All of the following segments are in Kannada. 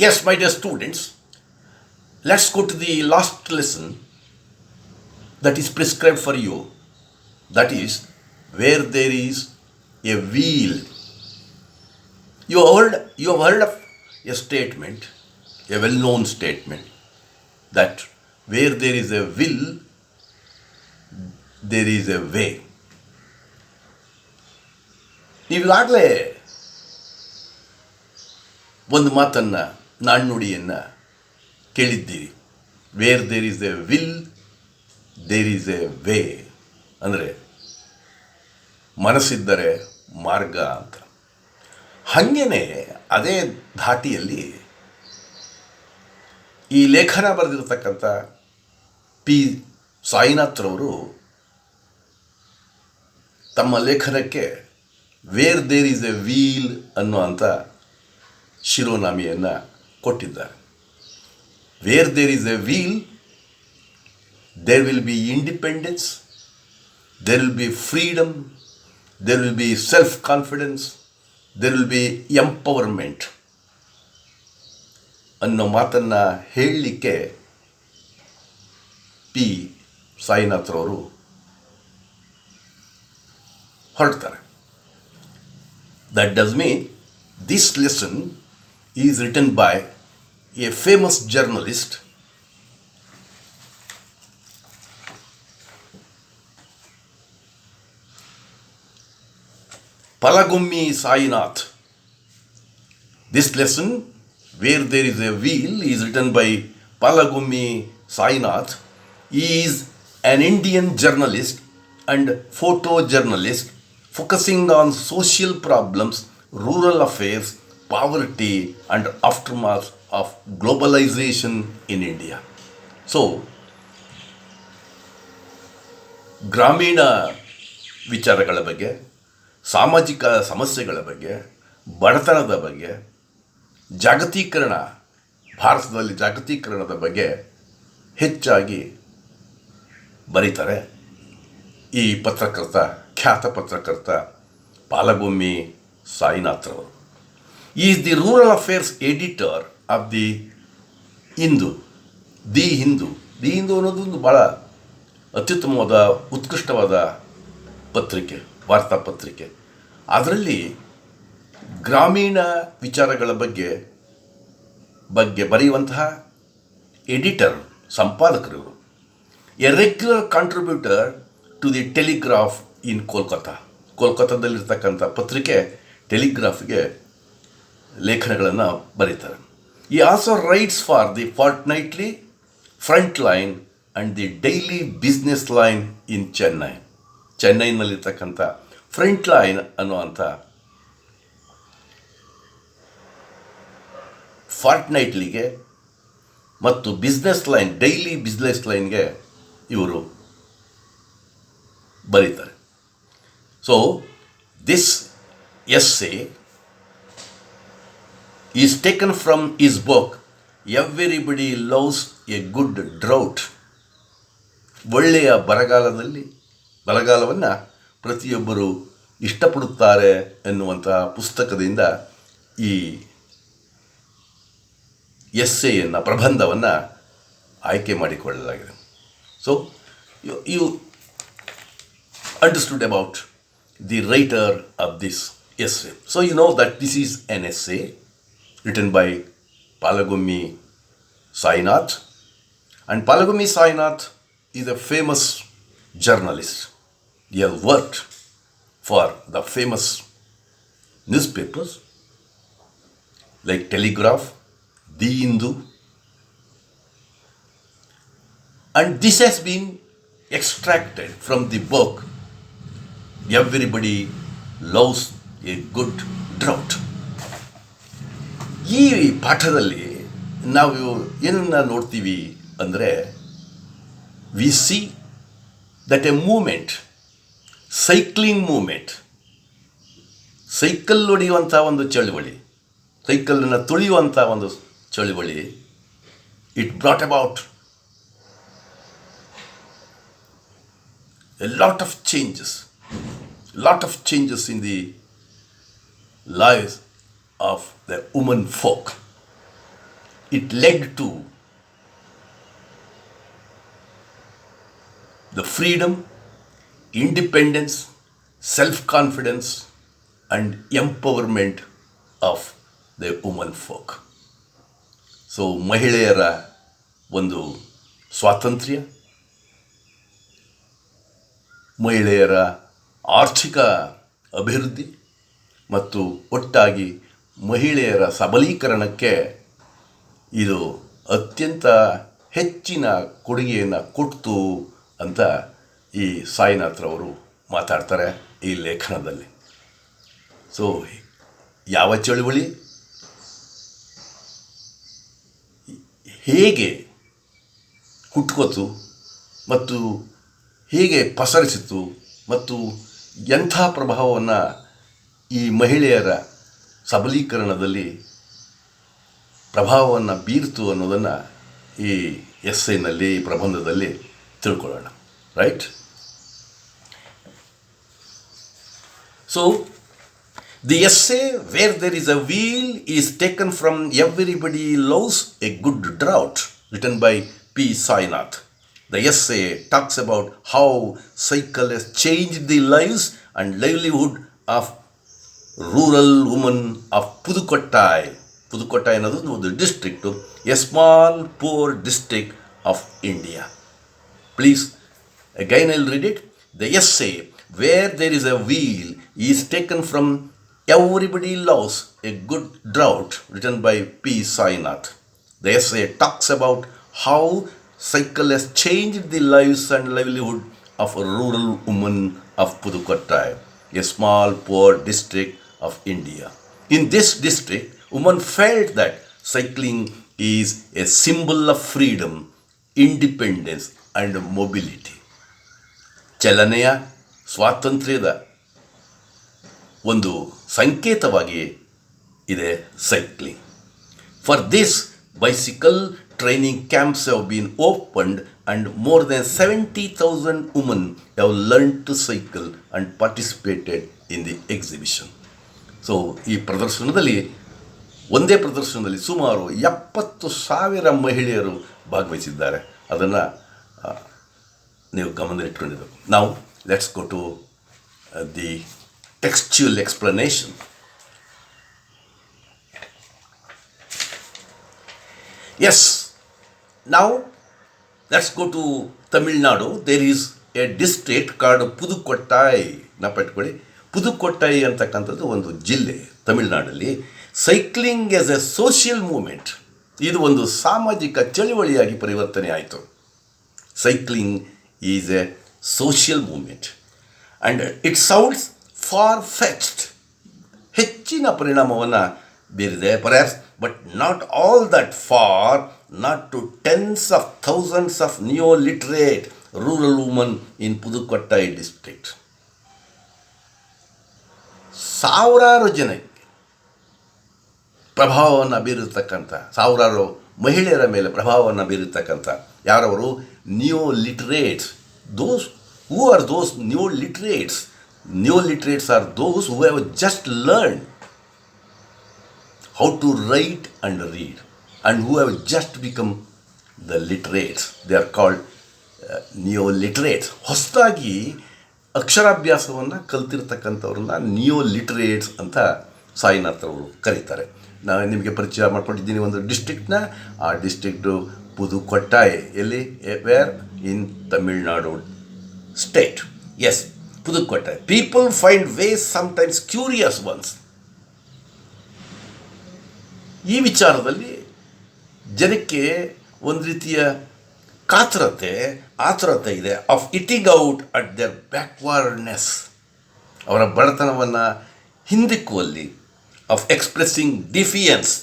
Yes, my dear students, let's go to the last lesson that is prescribed for you. That is, where there is a wheel. You have heard of a statement, a well-known statement, that where there is a will, there is a way. ನೀವೀಗಾಗಲೇ ಒಂದು ಮಾತನ್ನು ನಾಣ್ಣುಡಿಯನ್ನು ಕೇಳಿದ್ದೀರಿ. Where there is a will there is a way. ಅಂದರೆ ಮನಸ್ಸಿದ್ದರೆ ಮಾರ್ಗ ಅಂತ. ಹಾಗೇನೆ ಅದೇ ಧಾಟಿಯಲ್ಲಿ ಈ ಲೇಖನ ಬರೆದಿರತಕ್ಕಂಥ ಪಿ ಸಾಯಿನಾಥ್ರವರು ತಮ್ಮ ಲೇಖನಕ್ಕೆ where there is a wheel ಅನ್ನುವಂಥ ಶಿರೋನಾಮೆಯನ್ನು ಕೊಟ್ಟಿದ್ದಾರೆ. Where there is a wheel there will be independence, there will be freedom, there will be self confidence, there will be empowerment ಅನ್ನೋ ಮಾತನ್ನು ಹೇಳಲಿಕ್ಕೆ ಪಿ ಸಾಯಿನಾಥ್ರವರು ಹೊರಡ್ತಾರೆ. That does mean this lesson is written by a famous journalist, Palagummi Sainath. This lesson, where there is a wheel, is written by Palagummi Sainath. He is an Indian journalist and photojournalist focusing on social problems, rural affairs, poverty, and aftermath of globalization in India. So, ಗ್ರಾಮೀಣ ವಿಚಾರಗಳ ಬಗ್ಗೆ, ಸಾಮಾಜಿಕ ಸಮಸ್ಯೆಗಳ ಬಗ್ಗೆ, ಬಡತನದ ಬಗ್ಗೆ, ಜಾಗತೀಕರಣ, ಭಾರತದಲ್ಲಿ ಜಾಗತೀಕರಣದ ಬಗ್ಗೆ ಹೆಚ್ಚಾಗಿ ಬರೀತಾರೆ ಈ ಪತ್ರಕರ್ತ, ಖ್ಯಾತ ಪತ್ರಕರ್ತ ಪಾಲಗುಮ್ಮಿ ಸಾಯಿನಾಥ್ರವರು. Is the rural affairs editor of the Hindu. The Hindu ಅನ್ನೋದೊಂದು ಭಾಳ ಅತ್ಯುತ್ತಮವಾದ, ಉತ್ಕೃಷ್ಟವಾದ ಪತ್ರಿಕೆ, ವಾರ್ತಾಪತ್ರಿಕೆ. ಅದರಲ್ಲಿ ಗ್ರಾಮೀಣ ವಿಚಾರಗಳ ಬಗ್ಗೆ ಬರೆಯುವಂತಹ ಎಡಿಟರ್, ಸಂಪಾದಕರು. A regular contributor to the Telegraph in ಕೋಲ್ಕತ್ತಾದಲ್ಲಿರ್ತಕ್ಕಂಥ ಪತ್ರಿಕೆ ಟೆಲಿಗ್ರಾಫ್ಗೆ ಲೇಖನಗಳನ್ನು ಬರೀತಾರೆ. He also writes for the fortnightly, Frontline and the daily business line in ಚೆನ್ನೈನಲ್ಲಿರ್ತಕ್ಕಂಥ ಫ್ರಂಟ್ ಲೈನ್ ಅನ್ನುವಂಥ ಫಾರ್ಟ್ನೈಟ್ಲಿಗೆ ಮತ್ತು ಬಿಸ್ನೆಸ್ ಲೈನ್, ಡೈಲಿ ಬಿಸ್ನೆಸ್ ಲೈನ್ಗೆ ಇವರು ಬರೀತಾರೆ. So this essay is taken from his book Everybody Loves a Good Drought. ಒಳ್ಳೆಯ ಬರಗಾಲವನ್ನು ಪ್ರತಿಯೊಬ್ಬರು ಇಷ್ಟಪಡುತ್ತಾರೆ ಎನ್ನುವಂಥ ಪುಸ್ತಕದಿಂದ ಈ ಎಸ್ಸೆಯನ್ನು, ಪ್ರಬಂಧವನ್ನು ಆಯ್ಕೆ ಮಾಡಿಕೊಳ್ಳಲಾಗಿದೆ. So you understood about the writer of this essay. So you know that this is an essay written by Palagummi Sainath, and Palagummi Sainath is a famous journalist. He has worked for the famous newspapers like Telegraph, The Hindu, and this has been extracted from the book Everybody Loves a Good Drought. ಈ ಪಾಠದಲ್ಲಿ ನಾವು ಏನನ್ನು ನೋಡ್ತೀವಿ ಅಂದರೆ, we see that a movement, cycling movement, cycle ಹೊಡೆಯುವಂಥ ಒಂದು ಚಳುವಳಿ, ಸೈಕಲನ್ನು ತುಳಿಯುವಂಥ ಒಂದು ಚಳುವಳಿ, it brought about a lot of changes in the lives of the women folk. it led to the freedom, independence, self-confidence, and empowerment of the women folk. So ಮಹಿಳೆಯರ ಒಂದು ಸ್ವಾತಂತ್ರ್ಯ, ಮಹಿಳೆಯರ ಆರ್ಥಿಕ ಅಭಿವೃದ್ಧಿ ಮತ್ತು ಒಟ್ಟಾಗಿ ಮಹಿಳೆಯರ ಸಬಲೀಕರಣಕ್ಕೆ ಇದು ಅತ್ಯಂತ ಹೆಚ್ಚಿನ ಕೊಡುಗೆಯನ್ನು ಕೊಡ್ತು ಅಂತ ಈ ಸಾಯಿನಾಥ್ರವರು ಮಾತಾಡ್ತಾರೆ ಈ ಲೇಖನದಲ್ಲಿ. ಸೊ ಯಾವ ಚಳುವಳಿ ಹೇಗೆ ಹುಟ್ಕೋತು ಮತ್ತು ಹೇಗೆ ಪಸರಿಸಿತು ಮತ್ತು ಎಂಥ ಪ್ರಭಾವವನ್ನು ಈ ಮಹಿಳೆಯರ ಸಬಲೀಕರಣದಲ್ಲಿ ಪ್ರಭಾವವನ್ನು ಬೀರ್ತು ಅನ್ನೋದನ್ನು ಈ ಎಸ್ಸೆನಲ್ಲಿ, ಪ್ರಬಂಧದಲ್ಲಿ ತಿಳ್ಕೊಳ್ಳೋಣ. Right? So the essay Where There Is a Wheel is taken from Everybody Loves a Good Drought, written by P. Sainath. The essay talks about how cycle has changed the lives and livelihood of rural women of Pudukottai. Pudukottai ಅನ್ನೋದು ಒಂದು district, a small poor district of India. Please, again I'll read it. The essay Where There Is a Wheel is taken from Everybody Loves a Good Drought, written by P. Sainath. The essay talks about how cycle has changed the lives and livelihood of a rural woman of Pudukottai, a small poor district of India. In this district, women felt that cycling is a symbol of freedom, independence and mobility. ಚಲನೆಯ ಸ್ವಾತಂತ್ರ್ಯದ ಒಂದು ಸಂಕೇತವಾಗಿ ಇದೆ cycling. For this bicycle training camps have been opened and more than 70,000 women have learned to cycle and participated in the exhibition. So ಈ ಪ್ರದರ್ಶನದಲ್ಲಿ, ಒಂದೇ ಪ್ರದರ್ಶನದಲ್ಲಿ ಸುಮಾರು 70,000 ಮಹಿಳೆಯರು ಭಾಗವಹಿಸಿದ್ದಾರೆ. ಅದನ್ನು ನೀವು ಗಮನದಲ್ಲಿಟ್ಕೊಂಡಿರಬೇಕು. ನಾವು let's go to the textual explanation. Yes, now let's go to Tamil Nadu. There is a district called Pudukottai. ನೆನಪಿಟ್ಕೊಳ್ಳಿ, ಪುದುಕೊಟ್ಟೈ ಅಂತಕ್ಕಂಥದ್ದು ಒಂದು ಜಿಲ್ಲೆ ತಮಿಳುನಾಡಲ್ಲಿ. Cycling as a social movement, ಇದು ಒಂದು ಸಾಮಾಜಿಕ ಚಳುವಳಿಯಾಗಿ ಪರಿವರ್ತನೆ ಆಯಿತು. Cycling is a social movement and it sounds far fetched, ಹೆಚ್ಚಿನ ಪರಿಣಾಮವನ್ನು ಬೀರಿದೆ. Perhaps, but not all that far, not to tens of thousands of neoliterate rural woman in Pudukottai district. ಸಾವಿರಾರು ಜನಕ್ಕೆ ಪ್ರಭಾವವನ್ನು ಬೀರಿರ್ತಕ್ಕಂಥ, ಸಾವಿರಾರು ಮಹಿಳೆಯರ ಮೇಲೆ ಪ್ರಭಾವವನ್ನು ಬೀರಿರ್ತಕ್ಕಂಥ ಯಾರವರು? Neoliterates. Those who are those neoliterates? Neoliterates are those who have just learned how to write and read and who have just become the literates. They are called neoliterates. ಹೊಸದಾಗಿ ಅಕ್ಷರಾಭ್ಯಾಸವನ್ನು ಕಲ್ತಿರ್ತಕ್ಕಂಥವ್ರನ್ನ ನಿಯೋಲಿಟ್ರೇಟ್ಸ್ ಅಂತ ಸಾಯಿನಾಥ್ ಅವರು ಕರೀತಾರೆ. ನಾನು ನಿಮಗೆ ಪರಿಚಯ ಮಾಡ್ಕೊಂಡಿದ್ದೀನಿ ಒಂದು ಡಿಸ್ಟ್ರಿಕ್ಟ್ನ. ಆ ಡಿಸ್ಟ್ರಿಕ್ಟು ಪುದುಕೊಟ್ಟೈ. ಎಲ್ಲಿ? ವೇರ್? ಇನ್ Tamil Nadu state. S, Pudukkottai. People find ways, sometimes curious once. ಈ ವಿಚಾರದಲ್ಲಿ ಜನಕ್ಕೆ ಒಂದು ರೀತಿಯ ಆತುರತೆ ಇದೆ. Of eating out at their backwardness, ಅವರ ಬಡತನವನ್ನು ಹಿಂದಿಕ್ಕುವಲ್ಲಿ. ಆಫ್ ಎಕ್ಸ್ಪ್ರೆಸ್ಸಿಂಗ್ ಡಿಫಿಯನ್ಸ್,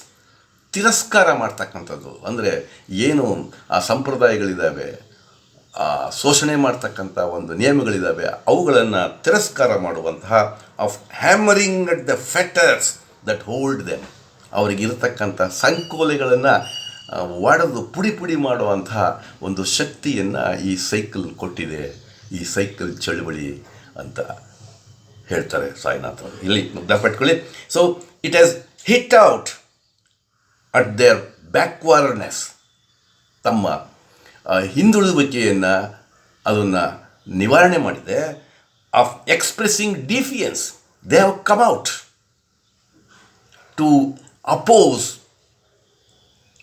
ತಿರಸ್ಕಾರ ಮಾಡ್ತಕ್ಕಂಥದ್ದು. ಅಂದರೆ ಏನು ಆ ಸಂಪ್ರದಾಯಗಳಿದ್ದಾವೆ, ಶೋಷಣೆ ಮಾಡ್ತಕ್ಕಂಥ ಒಂದು ನಿಯಮಗಳಿದ್ದಾವೆ, ಅವುಗಳನ್ನು ತಿರಸ್ಕಾರ ಮಾಡುವಂತಹ. Of hammering at the fetters that hold them, ಅವರಿಗಿರ್ತಕ್ಕಂಥ ಸಂಕೋಲೆಗಳನ್ನು ಒಡೆದು ಪುಡಿ ಮಾಡುವಂತಹ ಒಂದು ಶಕ್ತಿಯನ್ನು ಈ ಸೈಕಲ್ ಕೊಟ್ಟಿದೆ, ಈ ಸೈಕಲ್ ಚಳುವಳಿ ಅಂತ ಹೇಳ್ತಾರೆ ಸಾಯಿನಾಥ್ ಅವರು. ಇಲ್ಲಿ ಮುಗ್ಧಪಟ್ಕೊಳ್ಳಿ. So it has hit out at their backwardness, ತಮ್ಮ ಹಿಂದುಳಿಯುವಿಕೆಯನ್ನು ಅದನ್ನು ನಿವಾರಣೆ ಮಾಡಿದೆ. Of expressing defiance, they have come out to oppose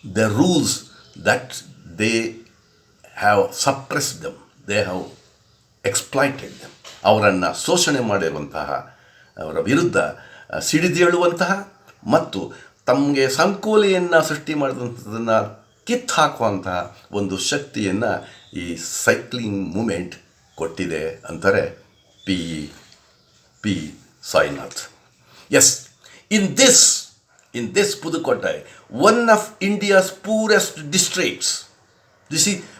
the rules that they have suppressed them, they have exploited them. ಅವರನ್ನು ಶೋಷಣೆ ಮಾಡಿರುವಂತಹ, ಅವರ ವಿರುದ್ಧ ಸಿಡಿದೇಳುವಂತಹ ಮತ್ತು ತಮಗೆ ಸಂಕೋಲೆಯನ್ನು ಸೃಷ್ಟಿ ಮಾಡಿದಂಥದ್ದನ್ನು ಕಿತ್ತು ಹಾಕುವಂತಹ ಒಂದು ಶಕ್ತಿಯನ್ನು ಈ ಸೈಕ್ಲಿಂಗ್ ಮೂಮೆಂಟ್ ಕೊಟ್ಟಿದೆ ಅಂತಾರೆ P Sainath. Yes, in this Pudukkottai, one of India's poorest districts.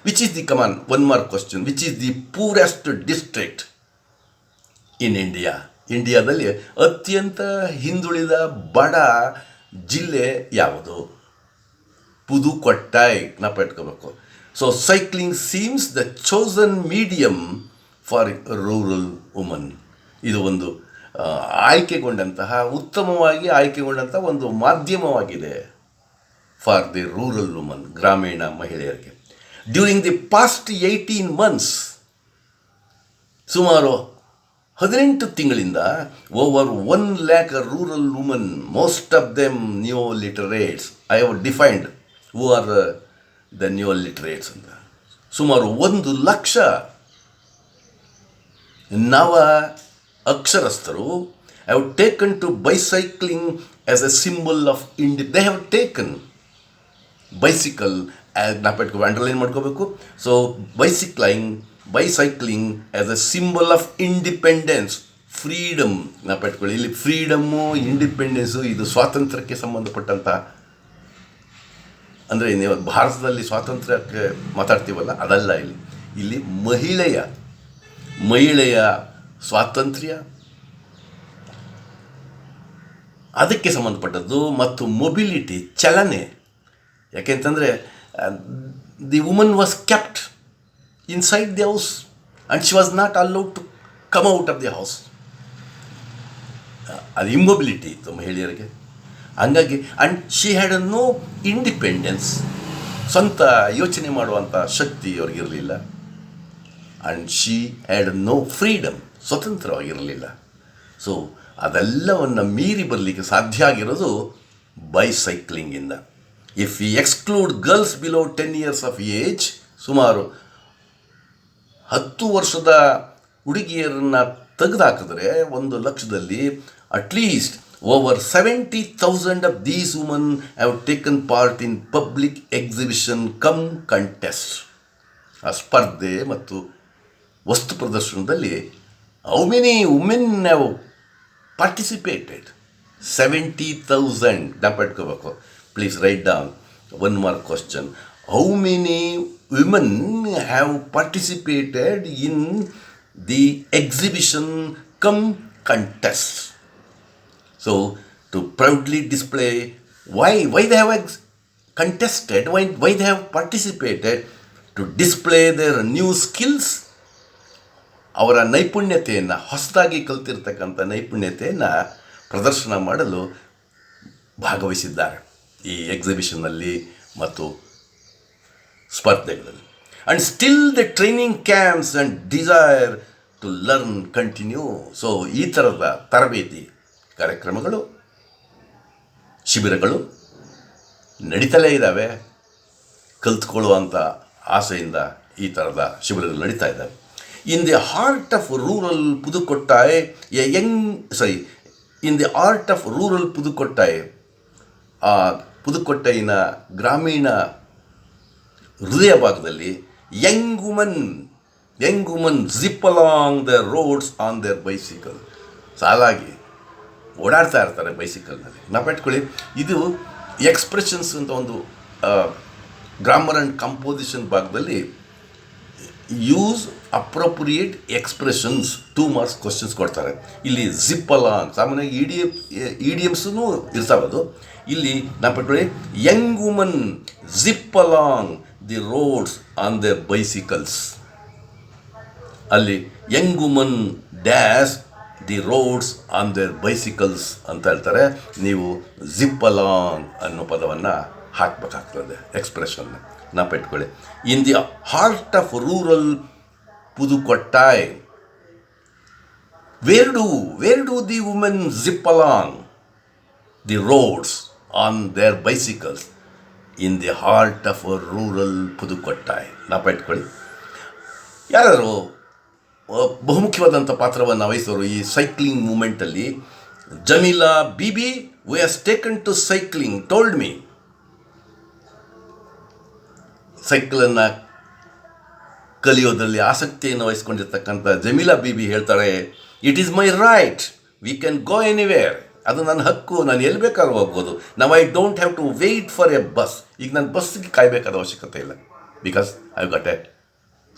Which is the, come on, one more question, which is the poorest district in India? ಇಂಡಿಯಾದಲ್ಲಿ ಅತ್ಯಂತ ಹಿಂದುಳಿದ ಬಡ ಜಿಲ್ಲೆ ಯಾವುದು? ಪುದುಕೊಟ್ಟೈ, ಜ್ಞಾಪಕ. So cycling seems the chosen medium for rural woman. ಇದು ಒಂದು ಉತ್ತಮವಾಗಿ ಆಯ್ಕೆಗೊಂಡಂತಹ ಒಂದು ಮಾಧ್ಯಮವಾಗಿದೆ ಫಾರ್ ದಿ ರೂರಲ್ ವುಮನ್, ಗ್ರಾಮೀಣ ಮಹಿಳೆಯರಿಗೆ. ಡ್ಯೂರಿಂಗ್ ದಿ ಪಾಸ್ಟ್ 18 months, ಸುಮಾರು 18 ತಿಂಗಳಿಂದ over 1 lakh rural woman, most of them new literates. I have defined who are the new literates ಅಂತ. ಸುಮಾರು 1 ಲಕ್ಷ ನವ ಅಕ್ಷರಸ್ಥರು have taken to bicycling as a symbol of they have taken bicycle, underline ಮಾಡ್ಕೋಬೇಕು. So bicycling as a symbol of independence, freedom. ಜ್ಞಾಪಟ್ಕೊಳ್ಳಿ, ಇಲ್ಲಿ ಫ್ರೀಡಮ್ಮು, ಇಂಡಿಪೆಂಡೆನ್ಸು ಇದು ಸ್ವಾತಂತ್ರ್ಯಕ್ಕೆ ಸಂಬಂಧಪಟ್ಟಂಥ, ಅಂದರೆ ನೀವು ಭಾರತದಲ್ಲಿ ಸ್ವಾತಂತ್ರ್ಯಕ್ಕೆ ಮಾತಾಡ್ತೀವಲ್ಲ, ಅದಲ್ಲ. ಇಲ್ಲಿ ಮಹಿಳೆಯ ಸ್ವಾತಂತ್ರ್ಯ, ಅದಕ್ಕೆ ಸಂಬಂಧಪಟ್ಟದ್ದು. ಮತ್ತು ಮೊಬಿಲಿಟಿ, ಚಲನೆ. ಯಾಕೆಂತಂದರೆ the woman was kept inside the house and she was not allowed to come out of the house. ಅದು ಇಮ್ಮೊಬಿಲಿಟಿ ಇತ್ತು ಮಹಿಳೆಯರಿಗೆ. ಹಂಗಾಗಿ and she had no independence, ಸ್ವಂತ ಯೋಚನೆ ಮಾಡುವಂಥ ಶಕ್ತಿ ಅವ್ರಿಗಿರಲಿಲ್ಲ. And she had no freedom, ಸ್ವತಂತ್ರವಾಗಿರಲಿಲ್ಲ. ಸೊ ಅದೆಲ್ಲವನ್ನು ಮೀರಿ ಬರಲಿಕ್ಕೆ ಸಾಧ್ಯ ಆಗಿರೋದು ಬೈಸೈಕ್ಲಿಂಗಿಂದ. If we exclude girls below 10 years of age, ಸುಮಾರು 10 ವರ್ಷದ ಹುಡುಗಿಯರನ್ನು ತೆಗೆದುಹಾಕಿದ್ರೆ 1 ಲಕ್ಷದಲ್ಲಿ at least over 70,000 of these women have taken part in public exhibition cum contest. ಆ ಸ್ಪರ್ಧೆ ಮತ್ತು ವಸ್ತು ಪ್ರದರ್ಶನದಲ್ಲಿ how many women have participated? 70,000. ಜ್ಞಾಪಟ್ಕೋಬೇಕು. Please write down. One more question. How many women have participated in the exhibition cum contest? So to proudly display why they have contested, why they have participated, to display their new skills, ಅವರ ನೈಪುಣ್ಯತೆಯನ್ನು, ಹೊಸದಾಗಿ ಕಲ್ತಿರ್ತಕ್ಕಂಥ ನೈಪುಣ್ಯತೆಯನ್ನು ಪ್ರದರ್ಶನ ಮಾಡಲು ಭಾಗವಹಿಸಿದ್ದಾರೆ ಈ ಎಕ್ಸಿಬಿಷನ್ನಲ್ಲಿ ಮತ್ತು ಸ್ಪರ್ಧೆಗಳಲ್ಲಿ. And still the training camps and desire to learn continue. So ಈ ಥರದ ತರಬೇತಿ ಕಾರ್ಯಕ್ರಮಗಳು, ಶಿಬಿರಗಳು ನಡೀತಲೇ ಇದ್ದಾವೆ. ಕಲ್ತ್ಕೊಳ್ಳುವಂಥ ಆಸೆಯಿಂದ ಈ ಥರದ ಶಿಬಿರಗಳು ನಡೀತಾ ಇದ್ದಾವೆ. In the heart of rural Pudukkottai, in the art of rural Pudukkottai, ಆ ಪುದುಕೊಟ್ಟೈನ ಗ್ರಾಮೀಣ ಹೃದಯ ಭಾಗದಲ್ಲಿ young woman zip along the roads on their bicycle. ಸಾಲಾಗಿ ಓಡಾಡ್ತಾ ಇರ್ತಾರೆ ಬೈಸಿಕಲ್ನಲ್ಲಿ. ನಾಪೆಟ್ಕೊಳ್ಳಿ, ಇದು ಎಕ್ಸ್ಪ್ರೆಷನ್ಸ್ ಅಂತ ಒಂದು ಗ್ರಾಮರ್ ಆ್ಯಂಡ್ ಕಂಪೋಸಿಷನ್ ಭಾಗದಲ್ಲಿ use appropriate expressions 2 marks questions ಕೊಡ್ತಾರೆ. ಇಲ್ಲಿ ಜಿಪ್ ಅಲಾಂಗ್, ಸಾಮಾನ್ಯವಾಗಿ ಇಡಿಯಮ್ಸೂ ಇರ್ತಾವದು. ಇಲ್ಲಿ ನಾಪೆಟ್ಕೊಳ್ಳಿ, young woman zip along the roads on the bicycles. ಅಲ್ಲಿ young woman dash the roads on their bicycles ಅಂತ ಹೇಳ್ತಾರೆ. ನೀವು ಜಿಪ್ ಅಲಾಂಗ್ ಅನ್ನೋ ಪದವನ್ನು ಹಾಕಬೇಕಾಗ್ತದೆ ಎಕ್ಸ್ಪ್ರೆಷನ್ನ. ನೆನಪಿಟ್ಕೊಳ್ಳಿ. In the heart of rural Pudukkottai, where do the women zip along the roads on their bicycles? In the heart of a rural Pudukkottai. ನೆನಪಿಟ್ಕೊಳ್ಳಿ. ಯಾರಾದರೂ ಬಹುಮುಖ್ಯವಾದಂಥ ಪಾತ್ರವನ್ನು ವಹಿಸೋರು ಈ ಸೈಕ್ಲಿಂಗ್ ಮೂಮೆಂಟಲ್ಲಿ. Jamila Bibi we has taken to cycling told me. ಸೈಕಲನ್ನು ಕಲಿಯೋದ್ರಲ್ಲಿ ಆಸಕ್ತಿಯನ್ನು ವಹಿಸ್ಕೊಂಡಿರ್ತಕ್ಕಂಥ ಜಮೀಲಾ ಬಿಬಿ ಹೇಳ್ತಾಳೆ, it is my right, we can go anywhere. ಅದು ನನ್ನ ಹಕ್ಕು, ನಾನು ಎಲ್ಲಿ ಬೇಕಾದ್ರೂ ಹೋಗ್ಬೋದು. Now I don't have to wait for a bus. ಈಗ ನಾನು ಬಸ್ಸಿಗೆ ಕಾಯಬೇಕಾದ ಅವಶ್ಯಕತೆ ಇಲ್ಲ, because I got a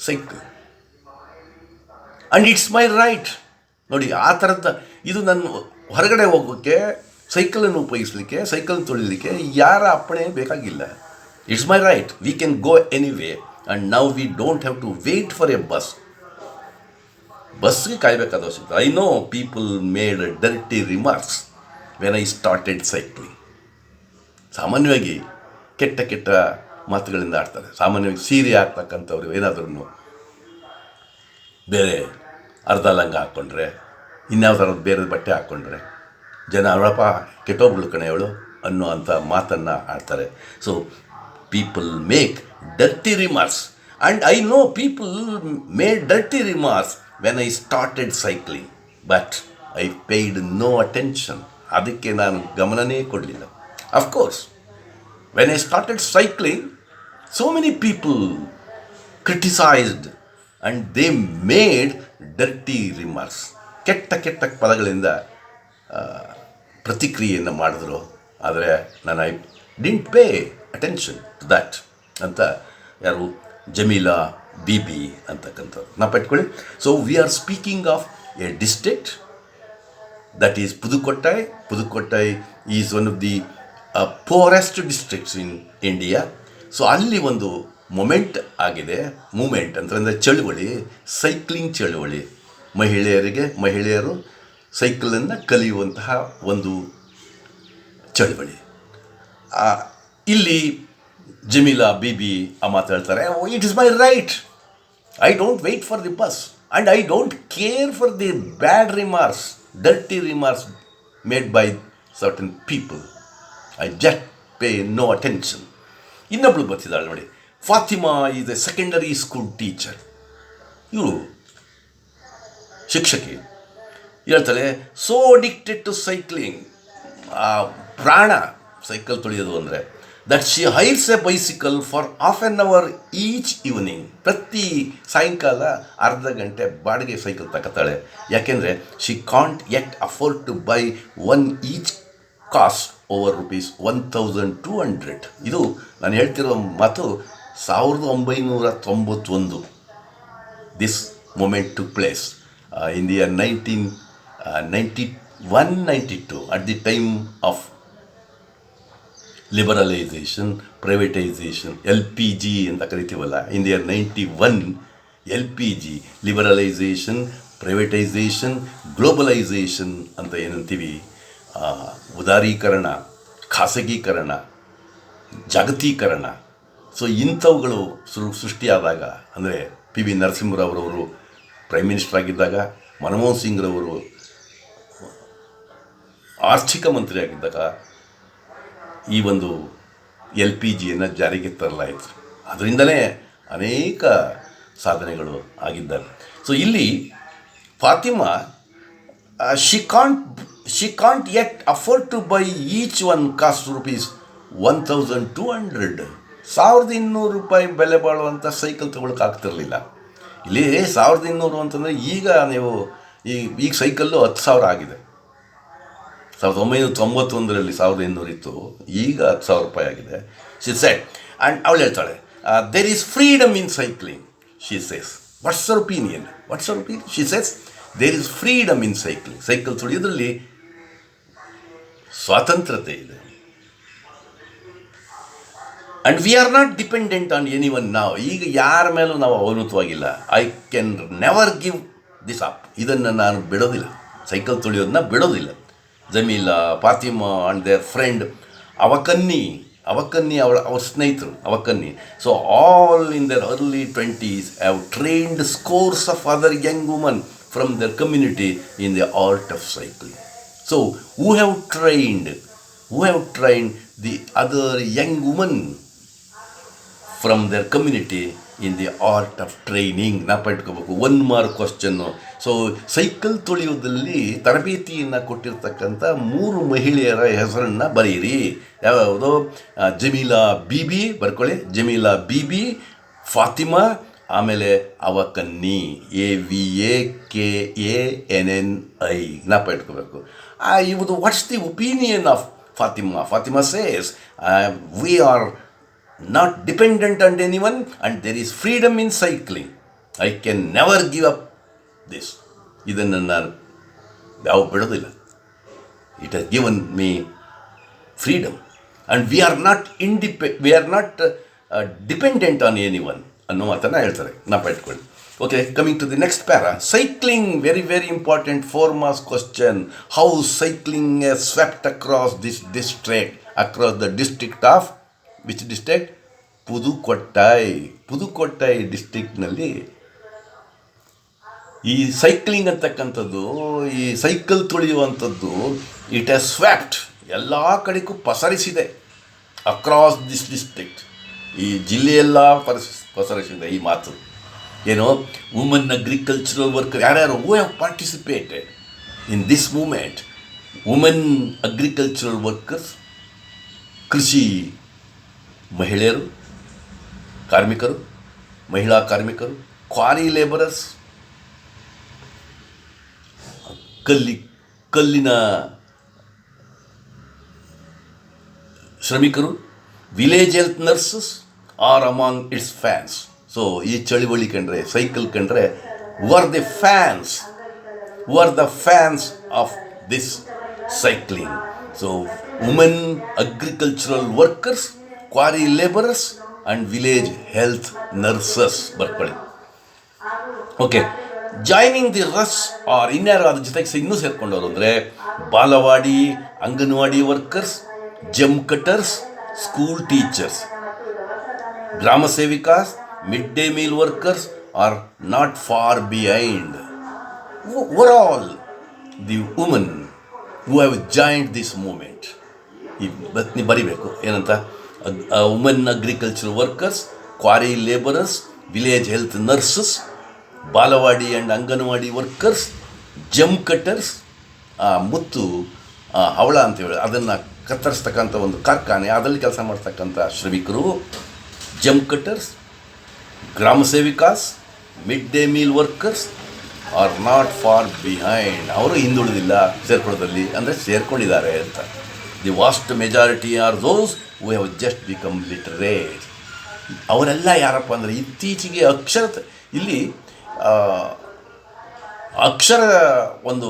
cycle and it's my right. ನೋಡಿ, ಆ ಥರದ ಇದು ನನ್ನ ಹೊರಗಡೆ ಹೋಗೋಕ್ಕೆ, ಸೈಕಲನ್ನು ಉಪಯೋಗಿಸಲಿಕ್ಕೆ, ಸೈಕಲ್ ತೊಳಿಲಿಕ್ಕೆ ಯಾರ ಅಪ್ಪಣೆ ಬೇಕಾಗಿಲ್ಲ. It's my right, we can go anyway and now we don't have to wait for a bus. ಬಸ್ಗೆ ಕಾಯಬೇಕಾದ ಅವಶ್ಯಕತೆ. I know people made dirty remarks when I started cycling. ಸಾಮಾನ್ಯವಾಗಿ ಕೆಟ್ಟ ಕೆಟ್ಟ ಮಾತುಗಳಿಂದ ಆಡ್ತಾರೆ. ಸಾಮಾನ್ಯವಾಗಿ ಸೀರೆ ಹಾಕ್ತಕ್ಕಂಥವ್ರು ಏನಾದ್ರೂ ಬೇರೆ ಅರ್ಧ ಲಂಗ ಹಾಕ್ಕೊಂಡ್ರೆ, ಇನ್ಯಾವ ಥರದ್ದು ಬೇರೆ ಬಟ್ಟೆ ಹಾಕ್ಕೊಂಡ್ರೆ ಜನ ಅವಳಪ್ಪ ಕೆಟ್ಟೋಗ್ಬಿಡು ಕಣೆಯವಳು ಅನ್ನೋ ಅಂಥ ಮಾತನ್ನು ಆಡ್ತಾರೆ. So people make dirty remarks and I know people made dirty remarks when I started cycling, but I paid no attention. ಅದಕ್ಕೆ ನಾನು ಗಮನನೇ ಕೊಡಲಿಲ್ಲ. Of course when I started cycling, so many people criticized and they made dirty remarks. ಕೆಟ್ಟ ಪದಗಳಿಂದ ಪ್ರತಿಕ್ರಿಯೆಯನ್ನು ಮಾಡಿದ್ರು. ಆದರೆ ನಾನು I didn't pay attention to that ಅಂತ ಯಾರು ಜಮೀಲಾ ಬಿಬಿ ಅಂತಕ್ಕಂಥವ್ರು. ನೆನಪಿಟ್ಕೊಳ್ಳಿ. So we are speaking of a district that is Pudukkottai. Pudukkottai is one of the poorest districts in India. So ಅಲ್ಲಿ ಒಂದು ಮೂಮೆಂಟ್ ಅಂತಂದರೆ ಚಳುವಳಿ, ಸೈಕ್ಲಿಂಗ್ ಚಳುವಳಿ. ಮಹಿಳೆಯರು ಸೈಕಲನ್ನು ಕಲಿಯುವಂತಹ ಒಂದು ಚಳುವಳಿ. ಇಲ್ಲಿ ಜಮೀಲಾ ಬಿಬಿ ಆ ಮಾತಾಡ್ತಾರೆ, it is my right, I don't wait for the bus and I don't care for the bad remarks, dirty remarks made by certain people. I just pay no attention. ಇನ್ನೊಬ್ಳು ಬರ್ತಿದ್ದಾಳೆ ನೋಡಿ, Fatima is a secondary school teacher. ಇವಳು ಶಿಕ್ಷಕಿ. ಹೇಳ್ತಾಳೆ, ಸೋ ಅಡಿಕ್ಟೆಡ್ ಟು ಸೈಕ್ಲಿಂಗ್, ಪ್ರಾಣ ಸೈಕಲ್ ತುಳಿಯೋದು ಅಂದರೆ, that she hires a bicycle for half an hour each evening. ಪ್ರತಿ ಸಾಯಂಕಾಲ ಅರ್ಧ ಗಂಟೆ ಬಾಡಿಗೆ ಸೈಕಲ್ ತಗೋತಾಳೆ. ಯಾಕೆಂದರೆ she can't yet afford to buy one each cost over ₹1,200. ಇದು ನಾನು ಹೇಳ್ತಿರೋ ಮಾತು 1991. This movement took place in the year 1991-92 at the time of liberalisation, privatisation, LPG ಅಂತ ಕರಿತೀವಲ್ಲ. In the year 91 LPG, liberalisation, privatisation, globalisation ಅಂತ ಏನಂತೀವಿ, ಉದಾರೀಕರಣ, ಖಾಸಗೀಕರಣ, ಜಾಗತೀಕರಣ. ಸೊ ಇಂಥವುಗಳು ಸೃಷ್ಟಿಯಾದಾಗ, ಅಂದರೆ PV ನರಸಿಂಹರವರು ಪ್ರೈಮ್ ಮಿನಿಸ್ಟರ್ ಆಗಿದ್ದಾಗ, ಮನಮೋಹನ್ ಸಿಂಗ್ರವರು ಆರ್ಥಿಕ ಮಂತ್ರಿ ಆಗಿದ್ದಾಗ ಈ ಒಂದು LPGಯನ್ನು ಜಾರಿಗೆ ತರಲಾಯಿತು. ಅದರಿಂದಲೇ ಅನೇಕ ಸಾಧನೆಗಳು ಆಗಿದ್ದಾರೆ. ಸೊ ಇಲ್ಲಿ Fatima she can't yet afford to buy each one cost ₹1,200. ₹1,200 ಬೆಲೆ ಬಾಳುವಂಥ ಸೈಕಲ್ ತೊಗೊಳಕ್ಕಾಗ್ತಿರಲಿಲ್ಲ. ಇಲ್ಲಿ 1,200 ಅಂತಂದರೆ ಈಗ ನೀವು ಈಗ ಸೈಕಲ್ಲು 10,000 ಆಗಿದೆ. 1991ರಲ್ಲಿ 1,800 ಇತ್ತು, ಈಗ ₹10,000 ಆಗಿದೆ. ಶಿ ಸೆಡ್, ಆ್ಯಂಡ್ ಅವಳು ಹೇಳ್ತಾಳೆ, there is freedom in cycling. She says, what's our opinion? She says, there is freedom in cycling. Cycle ತುಳಿಯೋದ್ರಲ್ಲಿ ಸ್ವಾತಂತ್ರ್ಯತೆ ಇದೆ. And we are not dependent on anyone. ನಾವು ಈಗ ಯಾರ ಮೇಲೂ ನಾವು ಅವಲಂಬಿತವಾಗಿಲ್ಲ. I can never give this up. ಇದನ್ನು ನಾನು ಬಿಡೋದಿಲ್ಲ, ಸೈಕಲ್ ತುಳಿಯೋದನ್ನ ಬಿಡೋದಿಲ್ಲ. Jamila, Fatima and their friend Avakanni Avakanni ಅವ್ರ ಸ್ನೇಹಿತರು Avakanni. So all in their early 20s have trained scores of other young woman from their community in the art of cycling. So who have trained the other young woman from their community in the art of training. ಇಟ್ಕೋಬೇಕು 1 ಮಾರ್ಕ್ ಕ್ವಶನ್ನು. ಸೊ ಸೈಕಲ್ ತುಳಿಯೋದಲ್ಲಿ ತರಬೇತಿಯನ್ನು ಕೊಟ್ಟಿರ್ತಕ್ಕಂಥ 3 ಮಹಿಳೆಯರ ಹೆಸರನ್ನು ಬರೀರಿ. ಯಾವ್ಯಾವುದು? ಜಮೀಲಾ ಬೀಬಿ ಬರ್ಕೊಳ್ಳಿ, ಜಮೀಲಾ ಬೀಬಿ, ಫಾತಿಮಾ, ಆಮೇಲೆ ಅವಕನ್ನಿ, AVAKANNI. ಇಟ್ಕೋಬೇಕು. ಇವುದು what's the opinion of Fatima? Fatima says, we are not dependent on anyone and there is freedom in cycling. I can never give up this. ಇದನ್ನು ನಾನು ಯಾವ ಬಿಡೋದಿಲ್ಲ. It has given me freedom and we are not dependent on anyone ಅನ್ನೋ ಮಾತನ್ನು ಹೇಳ್ತಾರೆ. ಇಟ್ಕೊಳ್ಳಿ. Okay, coming to the next para. Cycling, very, very important 4 marks question. How cycling has swept across this district, across the district of, which district? Pudukkottai ಡಿಸ್ಟ್ರಿಕ್ಟ್ನಲ್ಲಿ ಈ ಸೈಕ್ಲಿಂಗ್ ಅಂತಕ್ಕಂಥದ್ದು, ಈ ಸೈಕಲ್ ತುಳಿಯುವಂಥದ್ದು, ಇಟ್ ಹ್ಯಾಸ್ ಸ್ವ್ಯಾಪ್ಟ್, ಎಲ್ಲ ಕಡೆಗೂ ಪಸರಿಸಿದೆ. ಅಕ್ರಾಸ್ ದಿಸ್ ಡಿಸ್ಟ್ರಿಕ್ಟ್, ಈ ಜಿಲ್ಲೆಯೆಲ್ಲ ಪಸರಿಸಿದೆ ಈ ಮಾತು. ಏನೋ ವುಮನ್ ಅಗ್ರಿಕಲ್ಚರಲ್ ವರ್ಕರ್, ಯಾರ್ಯಾರು who have participated in this movement? Woman agricultural workers, ಕೃಷಿ ಮಹಿಳೆಯರು, ಕಾರ್ಮಿಕರು, ಮಹಿಳಾ ಕಾರ್ಮಿಕರು, ಕ್ವಾರಿ ಲೇಬರರ್ಸ್, ಕಲ್ಲಿನ ಶ್ರಮಿಕರು, village health nurses are among its fans. So ಈ ಚಳುವಳಿ ಕಂಡ್ರೆ, ಸೈಕಲ್ ಕಂಡ್ರೆ, who are the fans of this cycling? So women agricultural workers, quarry labourers and village health nurses ಬರ್ಕೊಳ್ಳಿ. Okay, joining the rush are ಇನ್ಯಾರು ಅದ್ರ ಜೊತೆಗೆ ಇನ್ನೂ ಸೇರ್ಕೊಂಡವರು ಅಂದರೆ balwadi, anganwadi workers, gem cutters, school teachers, gram sevikas, mid day meal workers are not far behind. Overall the woman who have joined this movement. ನೀವು ಬರಿಬೇಕು ಏನಂತ? Women agriculture workers, quarry labourers, village health nurses, balwadi and anganwadi workers, gem cutters, ಮುತ್ತು ಹವಳ ಅಂತೇಳಿ ಅದನ್ನು ಕತ್ತರಿಸ್ತಕ್ಕಂಥ ಒಂದು ಕಾರ್ಖಾನೆ, ಅದರಲ್ಲಿ ಕೆಲಸ ಮಾಡ್ತಕ್ಕಂಥ ಶ್ರಮಿಕರು, gem cutters, gram sevikas, mid day meal workers are not far behind. ಅವರು ಹಿಂದುಳಿದಿಲ್ಲ ಸೇರ್ಕೊಳ್ಳೋದ್ರಲ್ಲಿ, ಅಂದರೆ ಸೇರ್ಕೊಂಡಿದ್ದಾರೆ ಅಂತ. The vast majority are those who have just become literate. ಅವರೆಲ್ಲ ಯಾರಪ್ಪ ಅಂದರೆ ಇತ್ತೀಚೆಗೆ ಅಕ್ಷರತೆ, ಇಲ್ಲಿ ಅಕ್ಷರ ಒಂದು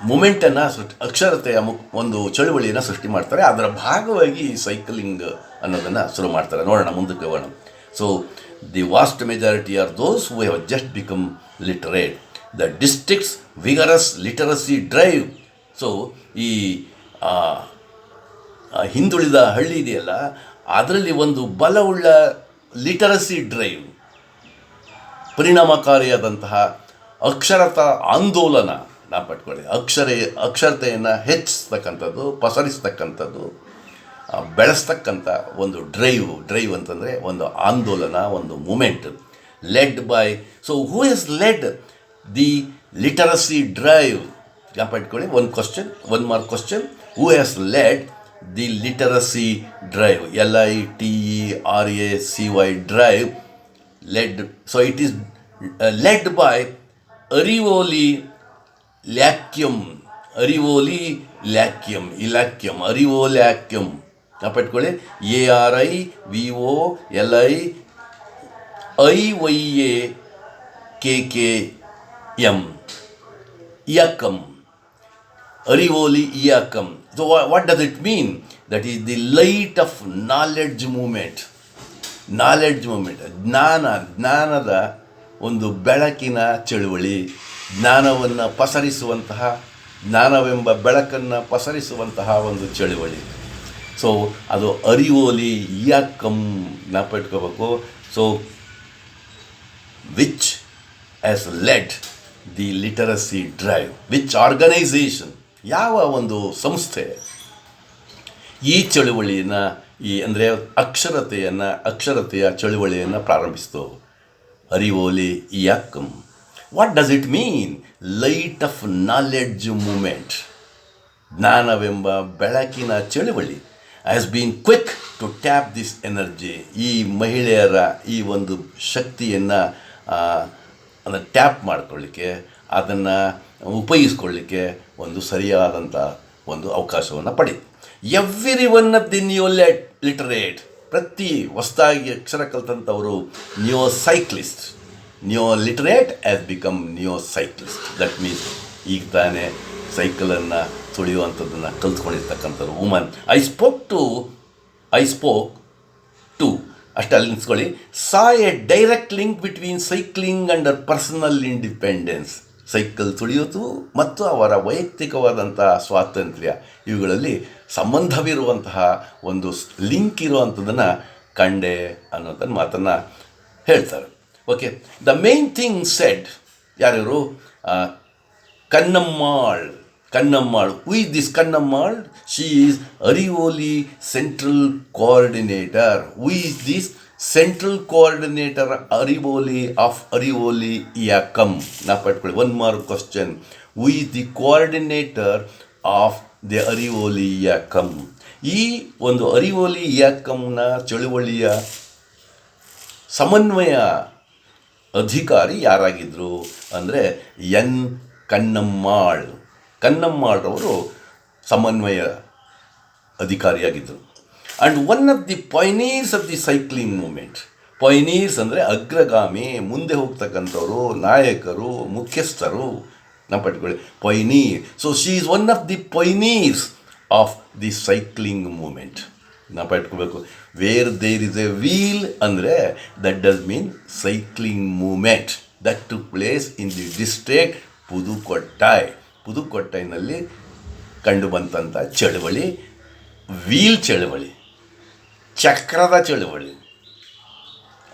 ಮೂಮೆಂಟನ್ನು ಅಕ್ಷರತೆಯ ಒಂದು ಚಳುವಳಿಯನ್ನು ಸೃಷ್ಟಿ ಮಾಡ್ತಾರೆ. ಅದರ ಭಾಗವಾಗಿ ಸೈಕ್ಲಿಂಗ್ ಅನ್ನೋದನ್ನು ಶುರು ಮಾಡ್ತಾರೆ. ನೋಡೋಣ, ಮುಂದಕ್ಕೆ ಹೋಗೋಣ. So the vast majority are those who have just become literate. The districts vigorous literacy drive. So ಈ ಹಿಂದುಳಿದ ಹಳ್ಳಿ ಇದೆಯಲ್ಲ, ಅದರಲ್ಲಿ ಒಂದು ಬಲವುಳ್ಳ ಲಿಟರಸಿ ಡ್ರೈವ್, ಪರಿಣಾಮಕಾರಿಯಾದಂತಹ ಅಕ್ಷರತಾ ಆಂದೋಲನ ಪಟ್ಕೊಳ್ಳಿ. ಅಕ್ಷರತೆಯನ್ನು ಹೆಚ್ಚಿಸ್ತಕ್ಕಂಥದ್ದು, ಪಸರಿಸ್ತಕ್ಕಂಥದ್ದು, ಬೆಳೆಸ್ತಕ್ಕಂಥ ಒಂದು ಡ್ರೈವ್ ಅಂತಂದರೆ ಒಂದು ಆಂದೋಲನ, ಒಂದು movement led by. So who is led the literacy drive? ಇಟ್ಕೊಳ್ಳಿ, ಒಂದು question, 1 mark question. Who has led the literacy drive? LITERACY drive, led. So it is led by Arivoli Iyakkam. ಇಟ್ಕೊಳ್ಳಿ, ARIVOLIYAKKM, Iyakkam, Arivoli Iyakkam. So what does it mean? That is the light of knowledge movement. ಜ್ಞಾನದ ಒಂದು ಬೆಳಕಿನ ಚಳುವಳಿ, ಜ್ಞಾನವನ್ನು ಪಸರಿಸುವಂತಹ, ಜ್ಞಾನವೆಂಬ ಬೆಳಕನ್ನು ಪಸರಿಸುವಂತಹ ಒಂದು ಚಳುವಳಿ. ಸೊ ಅದು ಅರಿವೋಲಿ ಇಯಾಕ್ಕಮ್ ಜ್ಞಾಪ ಇಟ್ಕೋಬೇಕು. So which has led the literacy drive, which organization, ಯಾವ ಒಂದು ಸಂಸ್ಥೆ ಈ ಚಳುವಳಿಯನ್ನು ಅಂದರೆ ಅಕ್ಷರತೆಯ ಚಳುವಳಿಯನ್ನು ಪ್ರಾರಂಭಿಸಿತು? Arivoli Iyakkam. What does it mean? Light of knowledge movement, ಜ್ಞಾನವೆಂಬ ಬೆಳಕಿನ ಚಳುವಳಿ has been quick to tap this energy. ಈ ಮಹಿಳೆಯರ ಈ ಒಂದು ಶಕ್ತಿಯನ್ನು ಅದನ್ನು ಟ್ಯಾಪ್ ಮಾಡ್ಕೊಳ್ಳಿಕ್ಕೆ, ಅದನ್ನು ಉಪಯೋಗಿಸ್ಕೊಳ್ಳಿಕ್ಕೆ ಒಂದು ಸರಿಯಾದಂಥ ಒಂದು ಅವಕಾಶವನ್ನು ಪಡೆಯಿತು. Every one of the literate, ಪ್ರತಿ ಹೊಸದಾಗಿ ಅಕ್ಷರ ಕಲ್ತಂಥವರು cyclist, literate has become cyclist. That means ಈಗ ತಾನೇ ಸೈಕಲನ್ನು ತುಳಿಯುವಂಥದ್ದನ್ನು ಕಲ್ತ್ಕೊಂಡಿರ್ತಕ್ಕಂಥವ್ರು ವುಮನ್. ಐ ಸ್ಪೋಕ್ ಟು ಅಷ್ಟೇ ಅಲ್ಲಿ ನಿಲ್ಸ್ಕೊಳ್ಳಿ. Saw a direct link between cycling and our personal independence. Cycle ತುಳಿಯೋದು ಮತ್ತು ಅವರ ವೈಯಕ್ತಿಕವಾದಂಥ ಸ್ವಾತಂತ್ರ್ಯ, ಇವುಗಳಲ್ಲಿ ಸಂಬಂಧವಿರುವಂತಹ ಒಂದು ಲಿಂಕ್ ಇರುವಂಥದ್ದನ್ನು ಕಂಡೆ ಅನ್ನೋಂಥ ಮಾತನ್ನು ಹೇಳ್ತಾರೆ. Okay, the main thing shed ಯಾರ್ಯಾರು? ಕನ್ನಮ್ಮಾಳ್. Who is this Kannammal? She is Arivoli Central Coordinator. Who is this Central Coordinator Arivoli of Arivoli Iyakkam? Now, one more question. Who is the coordinator of the Arivoli Iyakkam? ಈ ಒಂದು ಅರಿವೋಲಿ ಇಯಾಕ್ಕಂನ ಚಳುವಳಿಯ ಸಮನ್ವಯ ಅಧಿಕಾರಿ ಯಾರಾಗಿದ್ದರು ಅಂದರೆ ಎನ್ ಕನ್ನಮ್ಮಾಳ್. ಕನ್ನಮ್ಮಾಳ್ರವರು ಸಮನ್ವಯ ಅಧಿಕಾರಿಯಾಗಿದ್ದರು. And one of the pioneers of the cycling movement. Pioneers ಅಂದರೆ ಅಗ್ರಗಾಮಿ, ಮುಂದೆ ಹೋಗ್ತಕ್ಕಂಥವ್ರು, ನಾಯಕರು, ಮುಖ್ಯಸ್ಥರು. ನಾವು ಪಟ್ಕೊಳ್ಳಿ pioneer. So she is one of the pioneers of the cycling movement. ನಾವು ಇಟ್ಕೋಬೇಕು. Where there is a wheel ಅಂದರೆ that does mean cycling movement that took place in the district ಪುದುಕೊಟ್ಟೈನಲ್ಲಿ ಕಂಡು ಬಂದಂಥ ಚಳುವಳಿ ವೀಲ್ ಚಳುವಳಿ, ಚಕ್ರದ ಚಳುವಳಿ.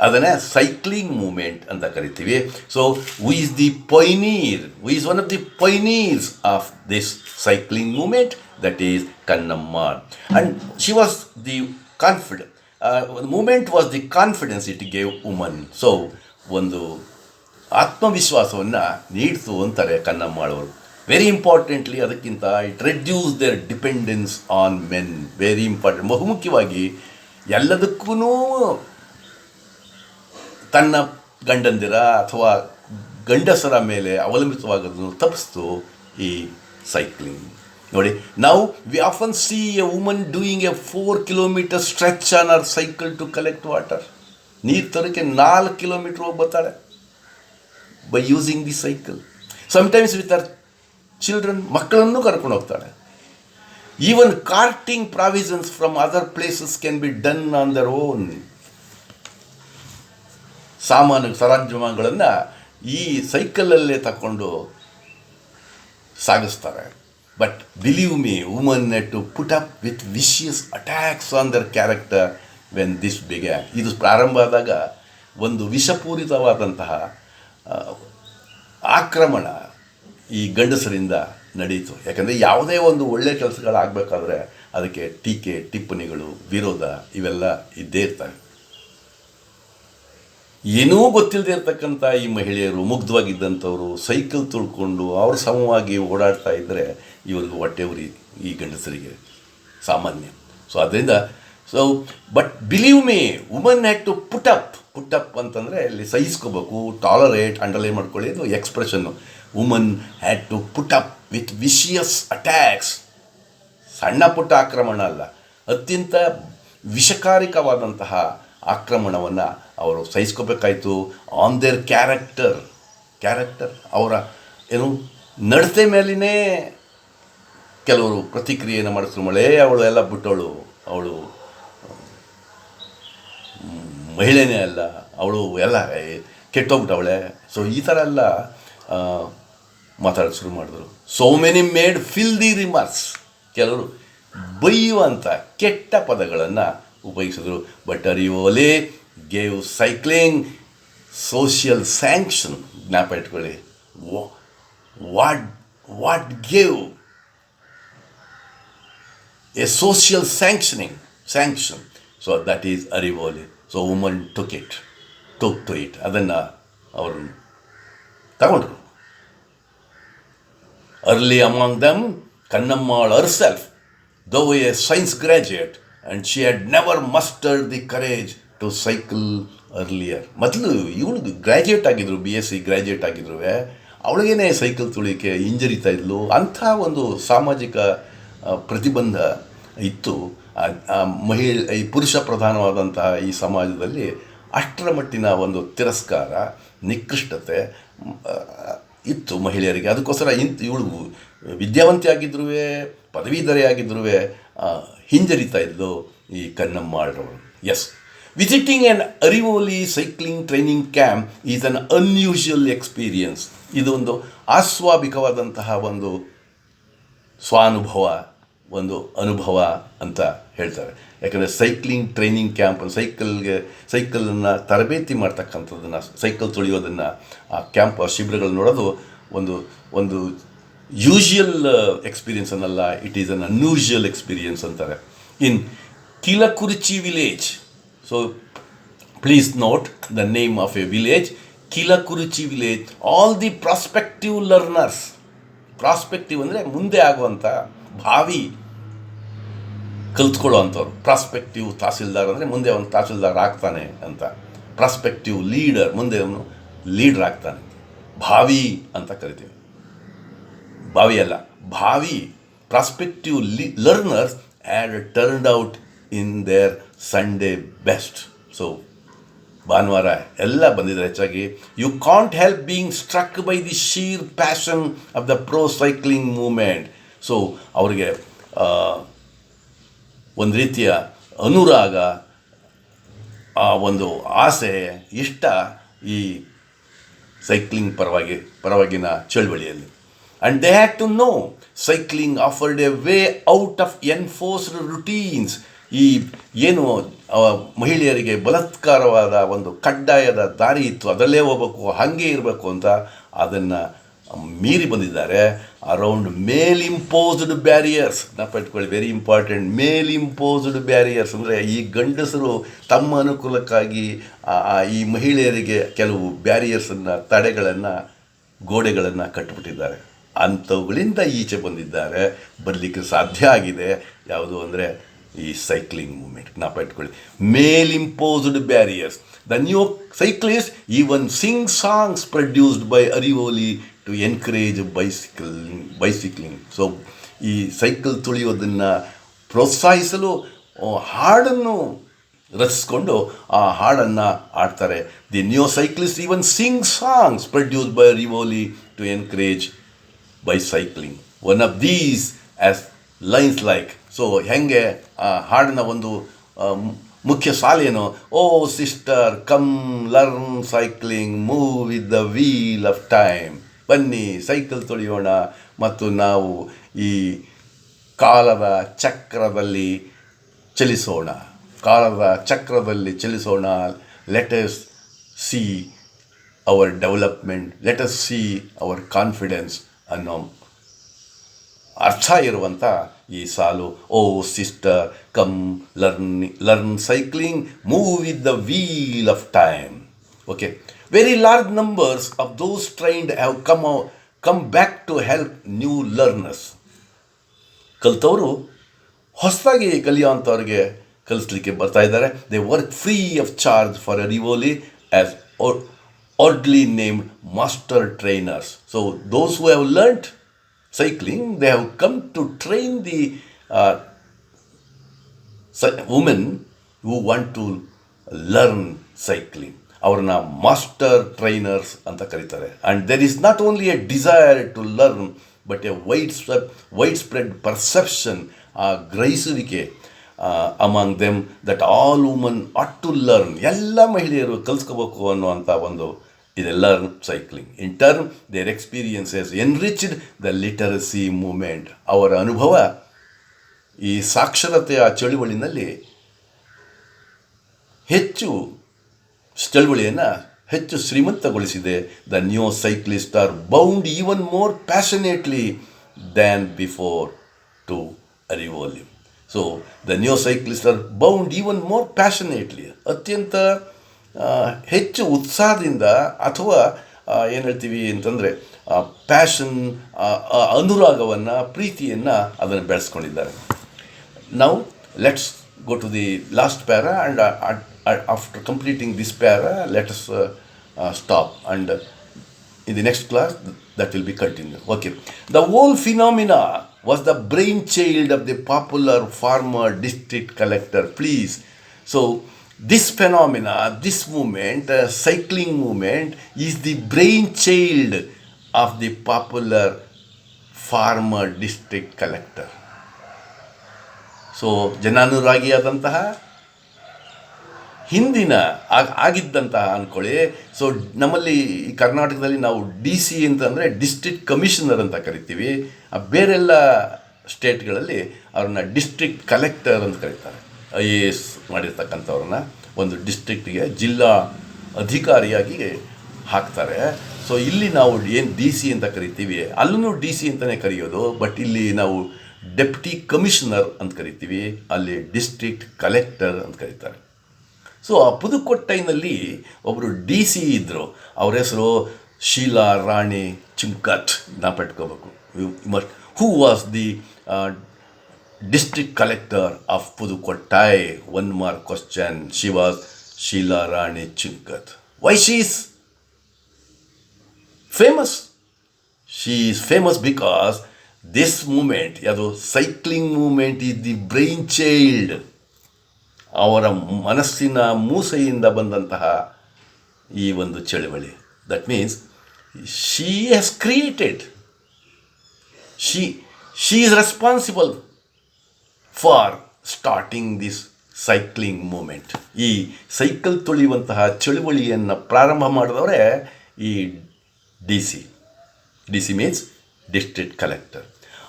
ಅದನ್ನೇ ಸೈಕ್ಲಿಂಗ್ ಮೂಮೆಂಟ್ ಅಂತ ಕರಿತೀವಿ. So who is the pioneer? Who is one of the pioneers of this cycling movement? That is Kannammal. And she was the movement was the confidence it gave woman. So ಒಂದು ಆತ್ಮವಿಶ್ವಾಸವನ್ನು ನೀಡ್ತು ಅಂತಾರೆ ಕನ್ನಮ್ಮಾಳವರು. ವೆರಿ ಇಂಪಾರ್ಟೆಂಟ್ಲಿ, ಅದಕ್ಕಿಂತ it reduce their dependence on men. Very important. ಬಹುಮುಖ್ಯವಾಗಿ ಎಲ್ಲದಕ್ಕೂ ತನ್ನ ಗಂಡಂದಿರ ಅಥವಾ ಗಂಡಸರ ಮೇಲೆ ಅವಲಂಬಿತವಾಗೋದನ್ನು ತಪ್ಪಿಸ್ತು ಈ ಸೈಕ್ಲಿಂಗ್. ನೋಡಿ, ನಾವು we often see a woman doing a 4 kilometer stretch on our cycle to collect water. ನೀರು ತರೋಕ್ಕೆ 4 kilometer ಹೋಗಿ ಬರ್ತಾಳೆ by using the cycle. Sometimes with our children, ಮಕ್ಕಳನ್ನು ಕರ್ಕೊಂಡು ಹೋಗ್ತಾಳೆ. Even carting provisions from other places can be done on their own. ಸರಂಜಾಮಗಳನ್ನು ಈ ಸೈಕಲಲ್ಲೇ ತಗೊಂಡು ಸಾಗಿಸ್ತಾರೆ. But believe me, woman need to put up with vicious attacks on their character when this began. ಇದು ಪ್ರಾರಂಭ ಆದಾಗ ಒಂದು ವಿಷಪೂರಿತವಾದಂತಹ ಆಕ್ರಮಣ ಈ ಗಂಡಸರಿಂದ ನಡೀತು. ಯಾಕಂದರೆ ಯಾವುದೇ ಒಂದು ಒಳ್ಳೆಯ ಕೆಲಸಗಳಾಗಬೇಕಾದ್ರೆ ಅದಕ್ಕೆ ಟೀಕೆ, ಟಿಪ್ಪಣಿಗಳು, ವಿರೋಧ ಇವೆಲ್ಲ ಇದ್ದೇ ಇರ್ತವೆ. ಏನೂ ಗೊತ್ತಿಲ್ಲದೆ ಇರ್ತಕ್ಕಂಥ ಈ ಮಹಿಳೆಯರು, ಮುಗ್ಧವಾಗಿದ್ದಂಥವರು ಸೈಕಲ್ ತುಳ್ಕೊಂಡು ಅವ್ರ ಸಮವಾಗಿ ಓಡಾಡ್ತಾ ಇದ್ದರೆ ಇವ್ರಿಗೆ ಹೊಟ್ಟೆ ಉರಿ ಈ ಗಂಡಸರಿಗೆ ಸಾಮಾನ್ಯ. ಸೊ ಅದರಿಂದ but believe me, woman had to put up ಅಂತಂದರೆ ಇಲ್ಲಿ ಸಹಿಸ್ಕೋಬೇಕು, ಟಾಲರೇಟ್, ಅಂಡರ್ಲೈನ್ ಮಾಡ್ಕೊಳ್ಳಿ, ಇದು expression. Woman had to put up with vicious attacks. ಸಣ್ಣ ಪುಟ್ಟ ಆಕ್ರಮಣ ಅಲ್ಲ, ಅತ್ಯಂತ ವಿಷಕಾರಿಕವಾದಂತಹ ಆಕ್ರಮಣವನ್ನು ಅವರು ಸಹಿಸ್ಕೋಬೇಕಾಯಿತು. ಆನ್ ದೇರ್ ಕ್ಯಾರೆಕ್ಟರ್ ಅವರ ಏನು ನಡತೆ ಮೇಲಿನೇ ಕೆಲವರು ಪ್ರತಿಕ್ರಿಯೆಯನ್ನು ಮಾಡಿದ್ರು. ಅವಳು ಎಲ್ಲ ಬಿಟ್ಟವಳು, ಅವಳು ಮಹಿಳೆನೇ ಅಲ್ಲ, ಅವಳು ಎಲ್ಲ ಕೆಟ್ಟೋಗ್ಬಿಟ್ಟವಳೆ. ಸೊ ಈ ಥರ ಎಲ್ಲ ಮಾತಾಡೋಕ್ಕೆ ಶುರು ಮಾಡಿದ್ರು. So many made fill the remarks. ಕೆಲವರು ಬೈಯುವಂಥ ಕೆಟ್ಟ ಪದಗಳನ್ನು ಉಪಯೋಗಿಸಿದ್ರು. But Arivoli gave cycling social sanction. ಜ್ಞಾಪ ಇಟ್ಕೊಳ್ಳಿ, what gave a social sanction. So that is Arivoli. So woman took to it, ಅದನ್ನು ಅವರು ತಗೊಂಡ್ರು. Early among them, Kannammal herself, though a science graduate, and she had never mustered the courage to cycle earlier. ಮೊದಲು ಇವಳು ಗ್ರ್ಯಾಜುಯೇಟ್ ಆಗಿದ್ರು, BSc ಗ್ರ್ಯಾಜುಯೇಟ್ ಆಗಿದ್ರು, ಅವಳಿಗೇನೆ ಸೈಕಲ್ ತುಳಿಕೆ ಹಿಂಜರಿತಾ ಇದ್ಲು. ಅಂಥ ಒಂದು ಸಾಮಾಜಿಕ ಪ್ರತಿಬಂಧ ಇತ್ತು ಈ ಪುರುಷ ಪ್ರಧಾನವಾದಂತಹ ಈ ಸಮಾಜದಲ್ಲಿ. ಅಷ್ಟರ ಮಟ್ಟಿನ ಒಂದು ತಿರಸ್ಕಾರ, ನಿಕೃಷ್ಟತೆ ಇತ್ತು ಮಹಿಳೆಯರಿಗೆ. ಅದಕ್ಕೋಸ್ಕರ ಇವಳು ವಿದ್ಯಾವಂತಿ ಆಗಿದ್ರೂ, ಪದವೀಧರೆ ಆಗಿದ್ರೂ ಹಿಂಜರಿತಾ ಇದ್ಲು ಈ ಕನ್ನಮ್ಮಾಳ್ರವರು. Yes, visiting an Arivoli cycling training camp is an unusual experience. ಇದು ಒಂದು ಆಸ್ವಾಭಿಕವಾದಂತಹ ಒಂದು ಸ್ವಾನುಭವ, ಒಂದು ಅನುಭವ ಅಂತ ಹೇಳ್ತಾರೆ. ಯಾಕಂದರೆ ಸೈಕ್ಲಿಂಗ್ ಟ್ರೈನಿಂಗ್ ಕ್ಯಾಂಪ್, ಸೈಕಲನ್ನು ತರಬೇತಿ ಮಾಡ್ತಕ್ಕಂಥದ್ದನ್ನು, ಸೈಕಲ್ ತುಳಿಯೋದನ್ನು, ಆ ಕ್ಯಾಂಪ್ ಶಿಬಿರಗಳು ನೋಡೋದು ಒಂದು ಯೂಶುವಲ್ ಎಕ್ಸ್ಪೀರಿಯನ್ಸ್ ಅನ್ನಲ್ಲ, it is an unusual experience ಅಂತಾರೆ. In Kilakurichi village, so please note the name of a village, Kilakurichi village. All the prospective learners, prospective ಅಂದರೆ ಮುಂದೆ ಆಗುವಂಥ, ಭಾವಿ ಕಲ್ತ್ಕೊಳ್ಳೋ ಅಂಥವ್ರು. ಪ್ರಾಸ್ಪೆಕ್ಟಿವ್ ತಹಸೀಲ್ದಾರ್ ಅಂದರೆ ಮುಂದೆ ಅವನು ತಹಸೀಲ್ದಾರ್ ಆಗ್ತಾನೆ ಅಂತ. ಪ್ರಾಸ್ಪೆಕ್ಟಿವ್ ಲೀಡರ್, ಮುಂದೆ ಅವನು ಲೀಡರ್ ಆಗ್ತಾನೆ. ಭಾವಿ ಅಂತ ಕರಿತೀವಿ, ಭಾವಿ ಅಲ್ಲ, ಭಾವಿ. Prospective learners had turned out in their Sunday best. So ಭಾನುವಾರ ಎಲ್ಲ ಬಂದಿದ್ದಾರೆ ಹೆಚ್ಚಾಗಿ. You can't help being struck by the sheer passion of the pro cycling movement. So ಅವರಿಗೆ ಒಂದು ರೀತಿಯ ಅನುರಾಗ, ಆ ಒಂದು ಆಸೆ, ಇಷ್ಟ ಈ ಸೈಕ್ಲಿಂಗ್ ಪರವಾಗಿನ ಚಳವಳಿಯಲ್ಲಿ. And they had to know cycling offered a way out of enforced routines. ಈ ಏನು ಮಹಿಳೆಯರಿಗೆ ಬಲಾತ್ಕಾರವಾದ ಒಂದು ಕಡ್ಡಾಯದ ದಾರಿ ಇತ್ತು, ಅದರಲ್ಲೇ ಹೋಗ್ಬೇಕು, ಹಾಗೆ ಇರಬೇಕು ಅಂತ ಅದನ್ನು ಮೀರಿ ಬಂದಿದ್ದಾರೆ. ಅರೌಂಡ್ ಮೇಲ್ ಇಂಪೋಸ್ಡ್ ಬ್ಯಾರಿಯರ್ಸ್, ನೆನಪಿಟ್ಕೊಳ್ಳಿ, ವೆರಿ ಇಂಪಾರ್ಟೆಂಟ್. ಮೇಲ್ ಇಂಪೋಸ್ಡ್ ಬ್ಯಾರಿಯರ್ಸ್ ಅಂದರೆ ಈ ಗಂಡಸರು ತಮ್ಮ ಅನುಕೂಲಕ್ಕಾಗಿ ಈ ಮಹಿಳೆಯರಿಗೆ ಕೆಲವು ಬ್ಯಾರಿಯರ್ಸನ್ನು, ತಡೆಗಳನ್ನು, ಗೋಡೆಗಳನ್ನು ಕಟ್ಟಿಬಿಟ್ಟಿದ್ದಾರೆ. ಅಂಥವುಗಳಿಂದ ಈಚೆ ಬರಲಿಕ್ಕೆ ಸಾಧ್ಯ ಆಗಿದೆ. ಯಾವುದು ಅಂದರೆ ಈ ಸೈಕ್ಲಿಂಗ್ ಮೂವ್ಮೆಂಟ್. ನೆನಪಿಟ್ಕೊಳ್ಳಿ, male imposed barriers. The new cyclist even sing songs produced by Arivoli to encourage bicycling. So ಈ ಸೈಕಲ್ ತುಳಿಯೋದನ್ನು ಪ್ರೋತ್ಸಾಹಿಸಲು ಹಾಡನ್ನು ರಚಿಸ್ಕೊಂಡು ಆ ಹಾಡನ್ನು ಆಡ್ತಾರೆ. The new cyclist even sing songs produced by Arivoli to encourage bicycling. One of these as lines like. So ಹೆಂಗೆ ಆ ಹಾಡಿನ ಒಂದು ಮುಖ್ಯ ಸಾಲೇನು, O sister come learn cycling, move with the wheel of time. ಬನ್ನಿ ಸೈಕಲ್ ತುಳಿಯೋಣ ಮತ್ತು ನಾವು ಈ ಕಾಲದ ಚಕ್ರದಲ್ಲಿ ಚಲಿಸೋಣ. Let us see our development, let us see our confidence ಅನ್ನೋ ಅರ್ಥ ಇರುವಂಥ ಈ ಸಾಲು, O sister come learn cycling, move with the wheel of time. Okay, very large numbers of those trained have come back to help new learners. ಕಲಿತವರು ಹೊಸದಾಗಿ ಕಲಿಯೋವಂಥವ್ರಿಗೆ ಕಲಿಸ್ಲಿಕ್ಕೆ ಬರ್ತಾ ಇದ್ದಾರೆ. They work free of charge for Arivoli as oddly named master trainers. So those who have learnt cycling, they have come to train the women who want to learn cycling. ಅವ್ರನ್ನ ಮಾಸ್ಟರ್ ಟ್ರೈನರ್ಸ್ ಅಂತ ಕರೀತಾರೆ. And there is not only a desire to learn but a wide spread perception, ಆ ಗ್ರಹಿಸುವಿಕೆ among them that all woman ought to learn. ಎಲ್ಲ ಮಹಿಳೆಯರು ಕಲಿಸ್ಕೋಬೇಕು ಅನ್ನುವಂಥ ಒಂದು ಇದೆ learn cycling. In turn their experiences enriched the literacy movement. ಅವರ ಅನುಭವ ಈ ಸಾಕ್ಷರತೆಯ ಚಳುವಳಿನಲ್ಲಿ ಹೆಚ್ಚು ಚಳುವಳಿಯನ್ನು ಹೆಚ್ಚು ಶ್ರೀಮಂತಗೊಳಿಸಿದೆ. The new cyclist are bound even more passionately than before to revolution. So the new cyclist are bound even more passionately, ಅತ್ಯಂತ ಹೆಚ್ಚು ಉತ್ಸಾಹದಿಂದ ಅಥವಾ ಏನು ಹೇಳ್ತೀವಿ ಅಂತಂದರೆ ಪ್ಯಾಷನ್, ಅನುರಾಗವನ್ನು, ಪ್ರೀತಿಯನ್ನು ಅದನ್ನು ಬೆಳೆಸ್ಕೊಂಡಿದ್ದಾರೆ. Now let's go to the last para, and after completing this para, let us stop, and in the next class that will be continued. Okay. The whole phenomena was the brainchild of the popular farmer district collector. Please. So this phenomena, this movement, cycling movement, is the brainchild of the popular farmer district collector. So ಜನಾನುರಾಗಿಯಾದಂತಹ ಹಿಂದಿನ ಆಗಿದ್ದಂತಹ ಅಂದ್ಕೊಳ್ಳಿ. ಸೊ ನಮ್ಮಲ್ಲಿ ಈ ಕರ್ನಾಟಕದಲ್ಲಿ ನಾವು DC ಅಂತಂದರೆ ಡಿಸ್ಟ್ರಿಕ್ಟ್ ಕಮಿಷನರ್ ಅಂತ ಕರಿತೀವಿ. ಬೇರೆಲ್ಲ ಸ್ಟೇಟ್ಗಳಲ್ಲಿ ಅವ್ರನ್ನ ಡಿಸ್ಟ್ರಿಕ್ಟ್ ಕಲೆಕ್ಟರ್ ಅಂತ ಕರೀತಾರೆ. IAS ಮಾಡಿರ್ತಕ್ಕಂಥವ್ರನ್ನ ಒಂದು ಡಿಸ್ಟ್ರಿಕ್ಟಿಗೆ ಜಿಲ್ಲಾ ಅಧಿಕಾರಿಯಾಗಿ ಹಾಕ್ತಾರೆ. ಸೊ ಇಲ್ಲಿ ನಾವು ಏನು DC ಅಂತ ಕರಿತೀವಿ, ಅಲ್ಲೂ DC ಅಂತಲೇ ಕರೆಯೋದು. ಬಟ್ ಇಲ್ಲಿ ನಾವು ಡೆಪ್ಟಿ ಕಮಿಷನರ್ ಅಂತ ಕರಿತೀವಿ, ಅಲ್ಲಿ ಡಿಸ್ಟ್ರಿಕ್ಟ್ ಕಲೆಕ್ಟರ್ ಅಂತ ಕರೀತಾರೆ. ಸೊ ಆ ಪುದುಕೊಟ್ಟೈನಲ್ಲಿ ಒಬ್ಬರು DC ಇದ್ದರು. ಅವ್ರ ಹೆಸರು ಶೀಲಾ ರಾಣಿ ಚಿಂಕತ್. ಪಟ್ಕೋಬೇಕು. Who was the district collector of Pudukkottai? 1 mark question. She was Sheela Rani Chungath. Why she is famous? She is famous because this movement, ಯಾವುದು cycling movement, is the brain child. ಅವರ ಮನಸ್ಸಿನ ಮೂಸೆಯಿಂದ ಬಂದಂತಹ ಈ ಒಂದು ಚಳವಳಿ. That means she has created, she is responsible for starting this cycling movement. ಈ ಸೈಕಲ್ ತುಳಿಯುವಂತಹ ಚಳುವಳಿಯನ್ನು ಪ್ರಾರಂಭ ಮಾಡಿದವರೇ ಈ DC means district collector.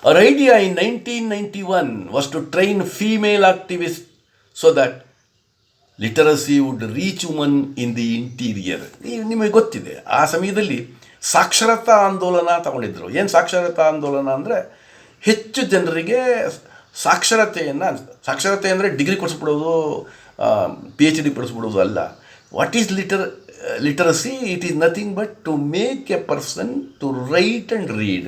Her idea in 1991 was to train female activists so that literacy would reach women in the interior. ನಿಮಗೆ ಗೊತ್ತಿದೆ, ಆ ಸಮಯದಲ್ಲಿ ಸಾಕ್ಷರತಾ ಆಂದೋಲನ ತಗೊಂಡಿದ್ರು. ಏನು ಸಾಕ್ಷರತಾ ಆಂದೋಲನ ಅಂದರೆ ಹೆಚ್ಚು ಜನರಿಗೆ ಸಾಕ್ಷರತೆ ಅಂದರೆ ಡಿಗ್ರಿ ಕೊಡಿಸ್ಬಿಡೋದು, PhD ಕೊಡಿಸ್ಬಿಡೋದು ಅಲ್ಲ. What is literacy? It is nothing but to make a person to write and read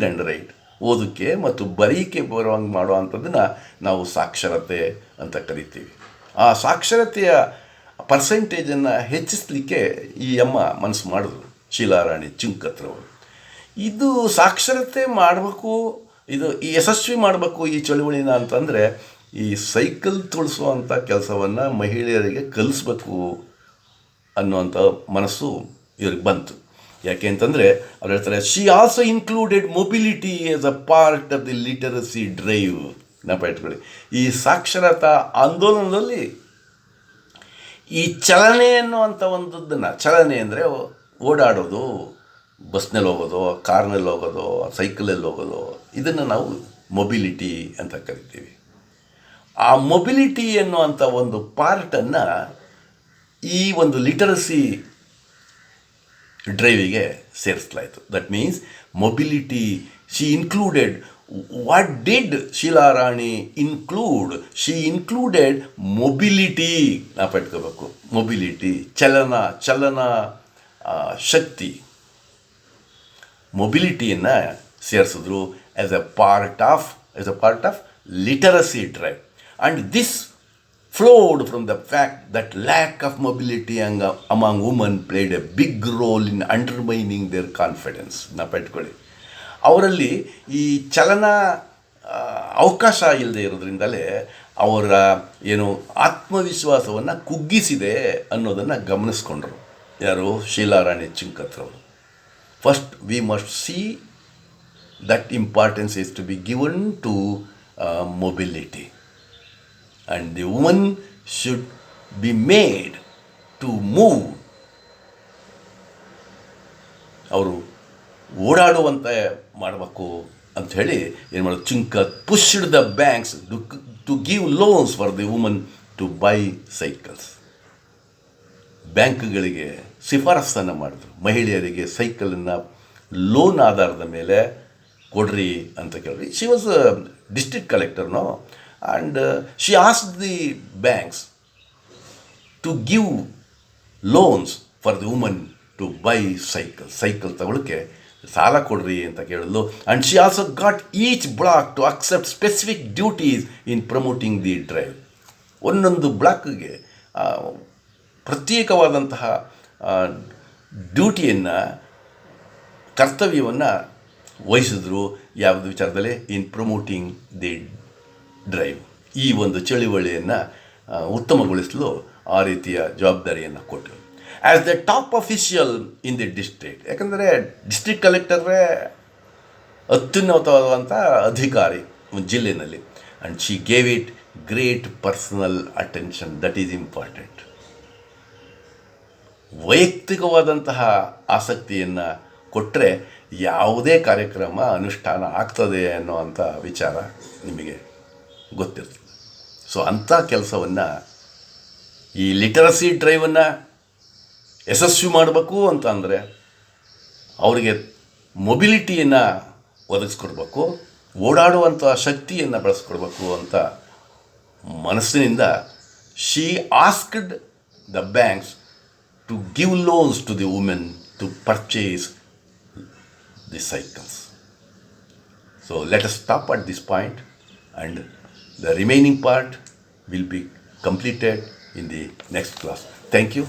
and write. ಓದಕ್ಕೆ ಮತ್ತು ಬರೀಕೆ ಬರುವಂಗೆ ಮಾಡೋ ಅಂಥದ್ದನ್ನು ನಾವು ಸಾಕ್ಷರತೆ ಅಂತ ಕರಿತೀವಿ. ಆ ಸಾಕ್ಷರತೆಯ ಪರ್ಸೆಂಟೇಜನ್ನು ಹೆಚ್ಚಿಸಲಿಕ್ಕೆ ಈ ಅಮ್ಮ ಮನಸ್ಸು ಮಾಡಿದ್ರು, ಶೀಲಾರಾಣಿ ಚಿಂಕತ್ರವರು. ಇದು ಸಾಕ್ಷರತೆ ಮಾಡಬೇಕು, ಇದು ಯಶಸ್ವಿ ಮಾಡಬೇಕು ಈ ಚಳುವಳಿನ ಅಂತಂದರೆ ಈ ಸೈಕಲ್ ತುಳಿಸುವಂಥ ಕೆಲಸವನ್ನು ಮಹಿಳೆಯರಿಗೆ ಕಲಿಸ್ಬೇಕು ಅನ್ನುವಂಥ ಮನಸ್ಸು ಇವ್ರಿಗೆ ಬಂತು. ಯಾಕೆ ಅಂತಂದರೆ ಅವ್ರು ಹೇಳ್ತಾರೆ, she also included mobility as a part of the literacy drive. ಇಟ್ಕೊಳ್ಳಿ, ಈ ಸಾಕ್ಷರತಾ ಆಂದೋಲನದಲ್ಲಿ ಈ ಚಲನೆ ಅನ್ನುವಂಥ ಒಂದನ್ನು, ಚಲನೆ ಅಂದರೆ ಓಡಾಡೋದು, ಬಸ್ನಲ್ಲಿ ಹೋಗೋದು, ಕಾರ್ನಲ್ಲಿ ಹೋಗೋದು, ಸೈಕಲಲ್ಲಿ ಹೋಗೋದು, ಇದನ್ನು ನಾವು ಮೊಬಿಲಿಟಿ ಅಂತ ಕರಿತೀವಿ. ಆ ಮೊಬಿಲಿಟಿ ಅನ್ನುವಂಥ ಒಂದು ಪಾರ್ಟನ್ನು ಈ ಒಂದು ಲಿಟರಸಿ ಡ್ರೈವಿಗೆ ಸೇರಿಸಲಾಯಿತು. That means mobility, she included. What did Sheela Rani include? She included mobility. ಪಟ್ಕೋಬೇಕು, ಮೊಬಿಲಿಟಿ, ಚಲನ ಶಕ್ತಿ, ಮೊಬಿಲಿಟಿಯನ್ನು ಸೇರಿಸಿದ್ರು as a part of literacy drive. And this flowed from the fact that lack of mobility among women played a big role in undermining their confidence. ಪಟ್ಕೊಳ್ಳಿ, ಅವರಲ್ಲಿ ಈ ಚಲನ ಅವಕಾಶ ಇಲ್ಲದೆ ಇರೋದ್ರಿಂದಲೇ ಅವರ ಏನು ಆತ್ಮವಿಶ್ವಾಸವನ್ನು ಕುಗ್ಗಿಸಿದೆ ಅನ್ನೋದನ್ನು ಗಮನಿಸ್ಕೊಂಡ್ರು ಯಾರು? ಶೀಲಾರಾಣಿ ಚಿಂಕತ್ರವರು. First we must see that importance is to be given to mobility. And the woman should be made to move. ಅವರು ಓಡಾಡುವಂತೆ ಮಾಡಬೇಕು, ಅಂಥೇಳಿ ಏನು ಮಾಡೋದು, Chunkath pushed the banks to give loans for the woman to buy cycles. ಬ್ಯಾಂಕ್ಗಳಿಗೆ ಶಿಫಾರಸನ್ನು ಮಾಡಿದ್ರು, ಮಹಿಳೆಯರಿಗೆ ಸೈಕಲನ್ನು ಲೋನ್ ಆಧಾರದ ಮೇಲೆ ಕೊಡ್ರಿ ಅಂತ ಕೇಳಿದ್ರಿ. ಶಿ ವಾಸ್ ಡಿಸ್ಟ್ರಿಕ್ಟ್ ಕಲೆಕ್ಟರ್ನೋ, and she asked the banks to give loans for the woman to buy cycle ತಗೊಳ್ಳೋಕ್ಕೆ ಸಾಲ ಕೊಡ್ರಿ ಅಂತ ಕೇಳಿದ್ಲು. And she also got each block to accept specific duties in promoting the drive. ಒಂದೊಂದು ಬ್ಲಾಕ್ಗೆ ಪ್ರತ್ಯೇಕವಾದಂತಹ ಡ್ಯೂಟಿಯನ್ನು, ಕರ್ತವ್ಯವನ್ನು ವಹಿಸಿದ್ರು. ಯಾವುದು ವಿಚಾರದಲ್ಲಿ? In promoting the drive. ಈ ಒಂದು ಚಳುವಳಿಯನ್ನು ಉತ್ತಮಗೊಳಿಸಲು ಆ ರೀತಿಯ ಜವಾಬ್ದಾರಿಯನ್ನು ಕೊಟ್ಟರು. As the top official in the district, ಯಾಕಂದರೆ ಡಿಸ್ಟ್ರಿಕ್ಟ್ ಕಲೆಕ್ಟರೇ ಅತ್ಯುನ್ನತವಾದಂಥ ಅಧಿಕಾರಿ ಒಂದು ಜಿಲ್ಲೆಯಲ್ಲಿ. And she gave it great personal attention. That is important. ವೈಯಕ್ತಿಕವಾದಂತಹ ಆಸಕ್ತಿಯನ್ನು ಕೊಟ್ಟರೆ ಯಾವುದೇ ಕಾರ್ಯಕ್ರಮ ಅನುಷ್ಠಾನ ಆಗ್ತದೆ ಅನ್ನೋವಂಥ ವಿಚಾರ ನಿಮಗೆ ಗೊತ್ತಿರ್ತದೆ. ಸೊ ಅಂಥ ಕೆಲಸವನ್ನು, ಈ ಲಿಟರಸಿ ಡ್ರೈವನ್ನು ಯಶಸ್ವಿ ಮಾಡಬೇಕು ಅಂತ ಅಂದರೆ ಅವರಿಗೆ ಮೊಬಿಲಿಟಿಯನ್ನು ಒದಗಿಸ್ಕೊಡ್ಬೇಕು, ಓಡಾಡುವಂಥ ಶಕ್ತಿಯನ್ನು ಬಳಸ್ಕೊಡ್ಬೇಕು ಅಂತ ಮನಸ್ಸಿನಿಂದ she asked the banks to give loans to the women to purchase the cycles. So let us stop at this point, and the remaining part will be completed in the next class. Thank you.